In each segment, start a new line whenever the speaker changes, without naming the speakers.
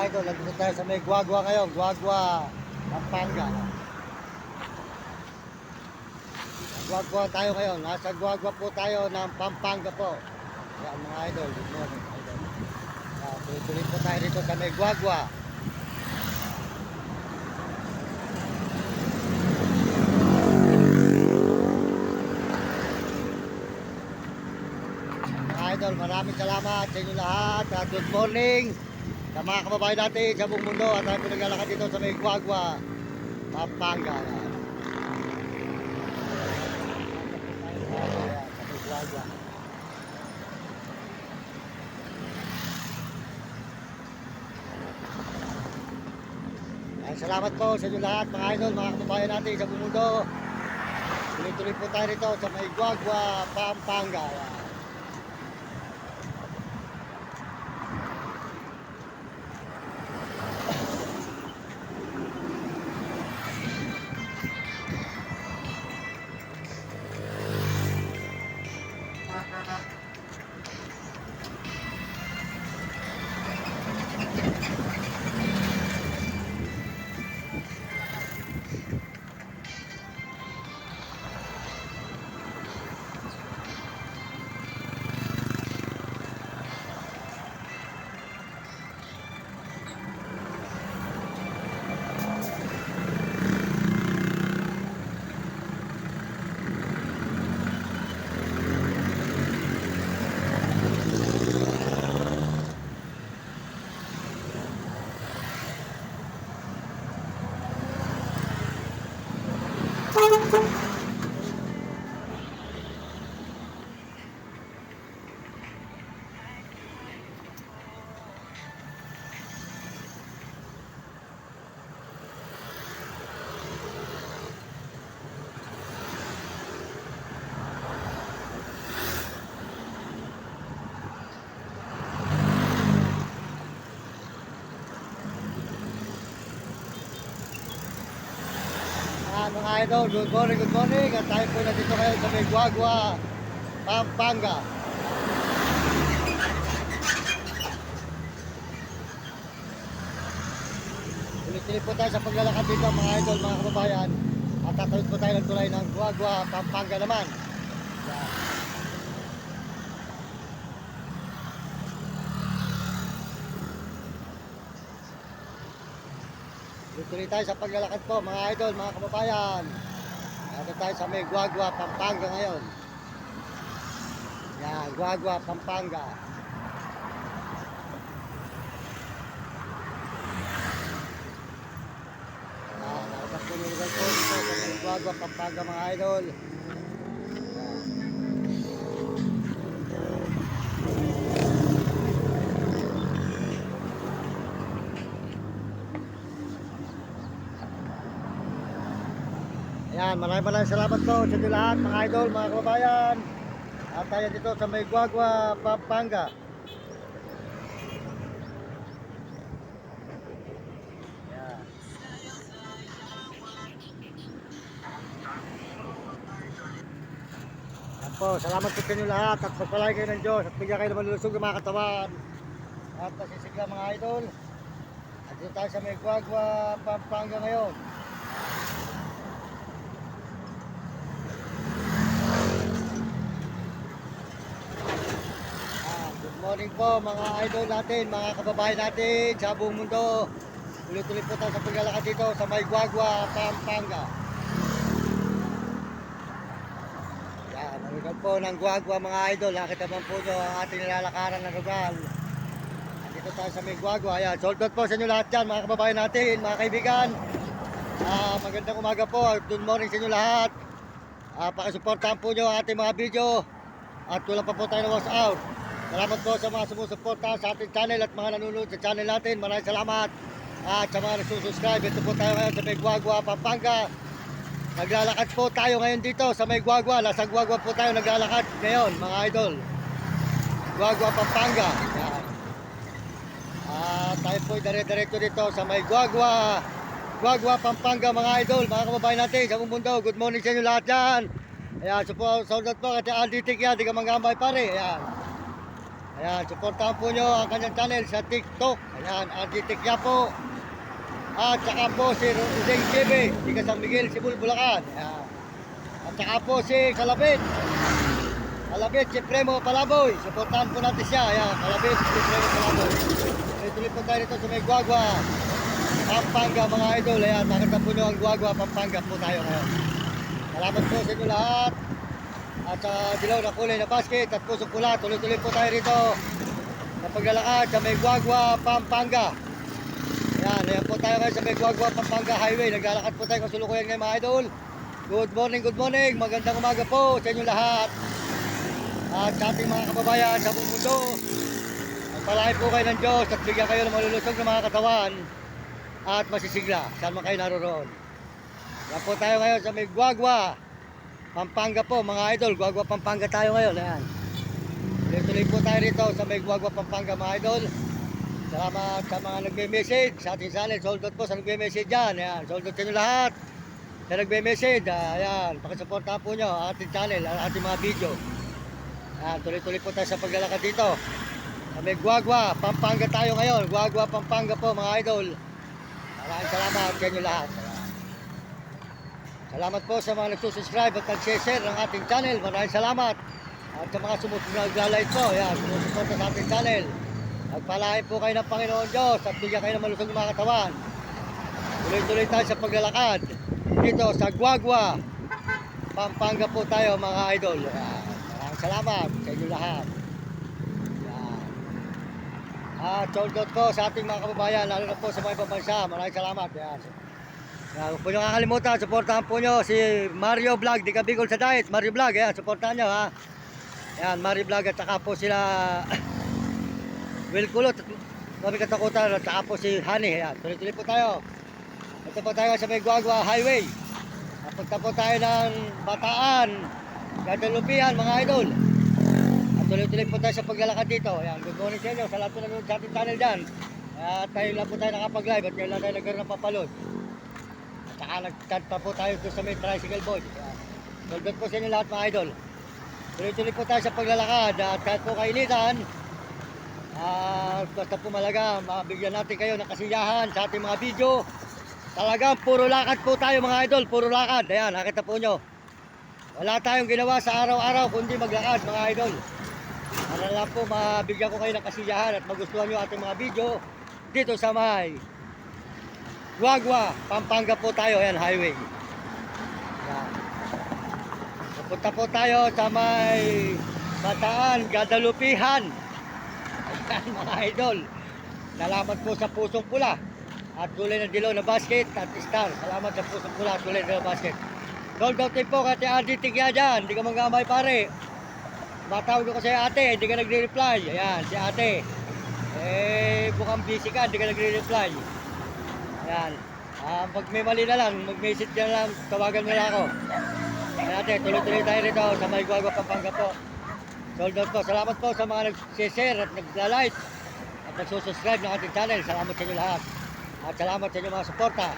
idol, nandito tayo sa may Guagua ngayon, Guagua, Pampanga. Guagua tayo ngayon, nasa Guagua po tayo ng Pampanga po. Yan mga idol, good morning idol. Tuloy-tuloy po tayo dito sa may Guagua. Mga idol, maraming salamat sa inyo lahat. Good morning sa mga kababayan natin sa buong mundo at tayo po naglalakad dito sa may Guagua, Pampanga. Salamat po sa inyo lahat mga idol, mga kababayan natin sa buong mundo. Tuloy-tuloy po tayo rito sa may Guagua, Pampanga. Mga idol, good morning, good morning. At tayo po na dito kayo sa may Guagua, Pampanga. Tuloy-tuloy po tayo sa paglalakad dito mga idol, mga kababayan. At tatawid po tayo ng tulay ng Guagua, Pampanga naman. Yan. Tuloy tayo sa paglalakad po mga idol, mga kababayan. Dito tayo sa may Guagua, Pampanga ngayon. Yan, Guagua, Pampanga. Yan, nakapag po niligal po dito sa may Guagua, Pampanga mga idol. Ayan, maraming salamat po sa inyo lahat mga idol, mga kababayan. At tayo dito sa may Guagua, Pampanga. Ayan. Ayan po, salamat po sa inyo lahat at pagpalay kayo ng Diyos at bigyan kayo ng malulusog ng mga katawan. At nasisigla mga idol. At dito tayo sa may Guagua, Pampanga ngayon. Good morning po mga idol natin, mga kababayan natin sa buong mundo. Tuloy-tuloy po tayo sa paglalakad dito sa may Guagua, Pampanga. Yan, ang lugar po ng Guagua mga idol. Nakita naman po nyo ang ating nilalakaran na lugar. Dito tayo sa may Guagua. Ayan, sold out po sa inyo lahat dyan mga kababayan natin, mga kaibigan. Magandang umaga po, good morning sa inyo lahat. Pakisuportahan po nyo ang ating mga video. At wala pa po tayo na watch out. Salamat po sa mga sumusuporta sa ating channel at mga nanonood sa channel natin. Maraming salamat. At sa mga nagsusubscribe, ito po tayo ngayon sa may Guagua, Pampanga. Naglalakad po tayo ngayon dito sa may Guagua. Nasa Guagua po tayo naglalakad ngayon mga idol. Guagua, Pampanga. Yan. Tayo po dire-diretso dito sa may Guagua, Pampanga mga idol, mga kababayan natin sa buong mundo. Good morning sa inyo lahat yan. Ayan, so po, soldat po, kati Aldi Tik yan, di ka manggambay pare. Ayan. Ayan, supportahan po nyo ang kanyang channel sa TikTok. Ayan, RG Tikyapo. At saka po si Udeng TV, di San Miguel, Sibul, Bulacan. Ayan. At saka po si Kalabit. Kalabit, si Premo Palaboy. Supportahan po natin siya. Ayan, Kalabit, si Premo Palaboy. Tuloy po tayo rito sa may Guagua, Pampanga mga idol. Ayan, nakita po nyo ang Guagua, Pampanga po tayo ngayon. Salamat po sa inyo lahat. At sa dilaw na kulay na basket at pusong pula, tuloy-tuloy po tayo rito sa paglalakad sa may Guagua, Pampanga. Ayan po tayo ngayon sa may Guagua, Pampanga Highway. Naglalakad po tayo kasulukuyan ngayon mga idol. Good morning, magandang umaga po sa inyo lahat. At sa ating mga kababayan sa buong mundo, palahin po kayo ng Diyos at bigyan kayo ng malulusog na mga katawan at masisigla saan man kayo naroon. Yan po tayo ngayon sa may Guagua, Pampanga po mga idol. Guagua, Pampanga tayo ngayon. Ayan. Tuloy po tayo rito sa may Guagua, Pampanga mga idol. Salamat sa mga nagme-message sa ating channel. Sold out po sa nagme-message dyan. Ayan. Sold out sa inyo lahat na nagme-message. Ayan. Pakisuportahan po nyo ang ating channel, ang ating mga video. Ayan. Tuloy-tuloy po tayo sa paglalakad dito sa may Guagua, Pampanga tayo ngayon. Guagua, Pampanga po mga idol. Maraming salamat sa inyo lahat. Salamat po sa mga nagsusubscribe at nag-share ng ating channel. Maraming salamat. At sa mga nagla-like po, yan, sumusuporta sa ating channel. Nagpalain po kayo ng Panginoon Diyos at bigyan kayo ng malusog ng mga katawan. Tuloy-tuloy tayo sa paglalakad dito sa Guagua, Pampanga po tayo mga idol. Yan. Maraming salamat sa inyo lahat. Yan. At sold out po sa ating mga kababayan, lalo na po sa mga ibang bansa. Maraming salamat. Yan. Huwag po nyo kakalimutan, supportahan po nyo si Mario Vlog, di ka Bicol sa diet. Mario Vlog, ayan, supportahan nyo ha. Ayan, Mario Vlog at saka po sila Will Kulot, kami katakutan at saka po si Honey. Ayan, tuloy-tuloy po tayo. Ito po tayo sa may Guagua Highway. Punta po tayo ng Bataan, Guadalupean mga idol. At tuloy-tuloy po tayo sa paglalakad dito. Ayan, good morning sa inyo, sa lahat po nanonood sa ating channel dyan. At tayo lang po tayo nakapag-live at ngayon lang tayo nagkaroon ng papalod. Saka nag-chat pa po tayo doon sa may tricycle board. Soldot po sa inyo lahat mga idol. Tuloy-tuloy po tayo sa paglalakad at kahit po kainitan, basta po malaga mabigyan natin kayo ng kasiyahan sa ating mga video. Talagang puro lakad po tayo mga idol, puro lakad. Ayan, nakita po nyo. Wala tayong ginawa sa araw-araw kundi maglakad mga idol. Para lang po mabigyan ko kayo ng kasiyahan at magustuhan nyo ating mga video dito sa may Guagua, Pampanga po tayo. Ayan, highway. Ayan. Pupunta po tayo sa may Bataan, Guadalupean. Ayan mga idol. Salamat po sa pusong pula at kulay ng dilaw na basket at star. Salamat sa pusong pula at kulay ng dilaw na basket. Sold out din po kati RG Tikya dyan. Hindi ka manggamay pare. Matawag ko kasi ate, hindi ka nagre-reply. Ayan, si ate. Bukang busy ka, hindi ka nagre-reply. Ayan. Pag may mali na lang, mag-message na lang, tawagan mo na ako. Ayan natin, tuloy-tuloy tayo rito sa may Guagua, Pampanga po. Sold out po. Salamat po sa mga nag-share at nag-like at nagsusubscribe ng ating channel. Salamat sa inyo lahat. At salamat sa inyo mga suporta.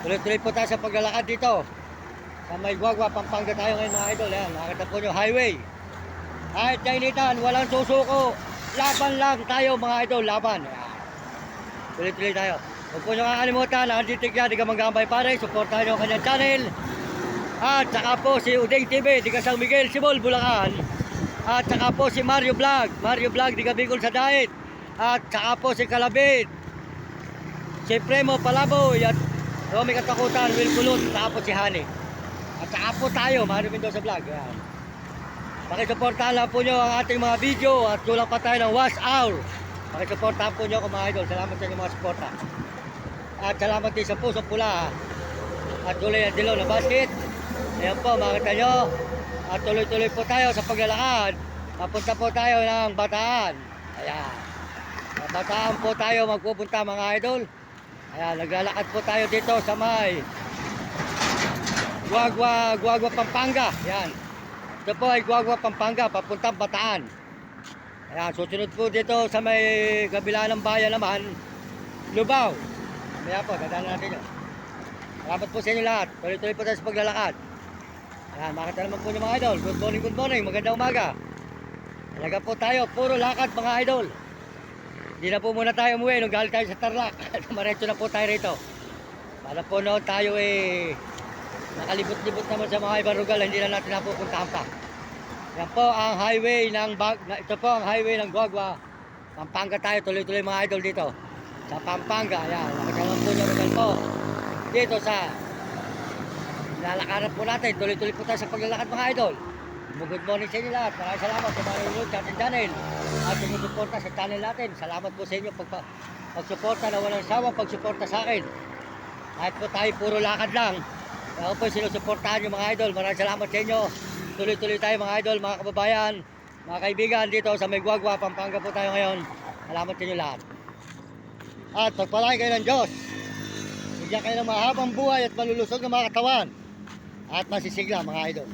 Tuloy-tuloy po tayo sa paglalakad dito sa may Guagua, Pampanga tayo ngayon mga idol. Ayan, nakita po nyo, highway. Kahit kainitan, walang susuko. Laban lang tayo mga idol, laban. Ayan. Tuloy-tuloy tayo. Huwag po nyo kakalimutan, RG Tikya, di ka manggambay pare, supportahan nyo ang kanyang channel. At saka po si Udeng TV, di ka San Miguel, Sibol, Bulacan. At saka po si Mario Vlog, di ka Bicol sa diet. At saka po si Kalabit, si Premo Palaboy, at Romy Katakutan, Will Kulot, at saka po si Honey. At saka po tayo, Mario Mendoza Vlog. Yan. Pakisuportahan lang po nyo ang ating mga video at kulang pa tayo ng watch hour. Pakisuportahan po nyo ako mga idol. Salamat sa inyo mga suporta. At salamat din sa pusong pula at kulay ng dilaw na basket. Ayan po, makita nyo. At tuloy-tuloy po tayo sa paglalakad. Papunta po tayo ng Bataan. Ayan. Sa Bataan po tayo magpupunta mga idol. Ayan, naglalakad po tayo dito sa may Guagua, Pampanga. Ayan. Ito po ay Guagua, Pampanga, papuntang Bataan. Ayan, susunod po dito sa may kabila ng bayan naman, Lubao. Kaya po, dadaan natin yun. Salamat po sa inyo lahat. Tuloy-tuloy po tayo sa paglalakad. Ayan, makita naman po nyo mga idol. Good morning, magandang umaga. Talaga po tayo, puro lakad mga idol. Hindi na po muna tayo umuwi nung galing tayo sa Tarlac. Maretso na po tayo rito. Para po noon tayo nakalibot-libot naman sa mga ibang lugar, hindi na natin napupuntahan pa. Yan po ang highway ng ito po ang highway ng Guagua. Pampanga tayo, tuloy-tuloy mga idol dito. Sa Pampanga, ayan, nakita naman po nyo rin po. Dito sa lalakaran po natin, tuloy-tuloy po tayo sa paglalakad mga idol. Good morning sa inyo lahat. Maraming salamat sa mga nanonood sa ating channel. At sumusuporta sa channel natin. Salamat po sa inyo pagsuporta na walang sawang pagsuporta sa akin. Kahit po tayo puro lakad lang. Ako po sinusuportahan nyo mga idol. Maraming salamat sa inyo. Tuloy-tuloy tayo mga idol, mga kababayan, mga kaibigan dito sa May Guagua, Pampanga po tayo ngayon. Salamat sa inyo lahat. At pagpalain kayo ng Diyos. Bigyan kayo ng mahabang buhay at malulusog ng mga katawan. At masisigla mga idol.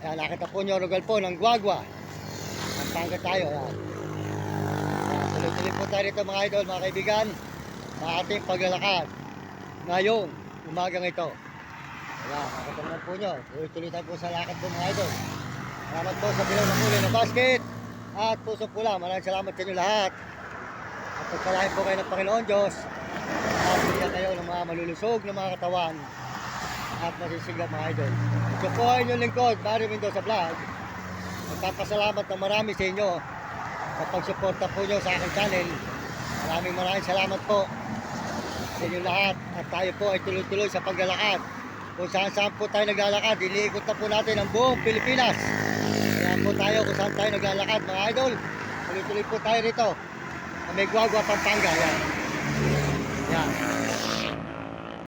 Ayan, nakita po nyo rugal po ng Guagua. Pampanga tayo. Ayan. Tuloy-tuloy po tayo rito mga idol, mga kaibigan. Mga ating paglalakad. Ngayong umagang ito. Ayan, nakita naman po nyo. Tuloy-tuloy tayo po sa lakad po mga idol. Salamat po sa bilaw ng kulay na basket. At puso pula. Maraming salamat sa inyo lahat. At pagpalain po kayo ng Panginoon Diyos. At bigyan kayo ng mga malulusog ng mga katawan. At masisigla mga idol. Ito po ay inyong lingkod, Barry Mendoza Vlog. Magpapasalamat ng marami sa inyo sa pagsuporta po nyo sa aking channel. Maraming salamat po sa inyo lahat. At tayo po ay tuloy-tuloy sa paglalakad. Kung saan po tayo naglalakad, iniikot na po natin ang buong Pilipinas. Kaya po tayo kung saan tayo naglalakad mga idol. Tuloy-tuloy po tayo rito. May Guagua, Pampanga. Yan. Yan.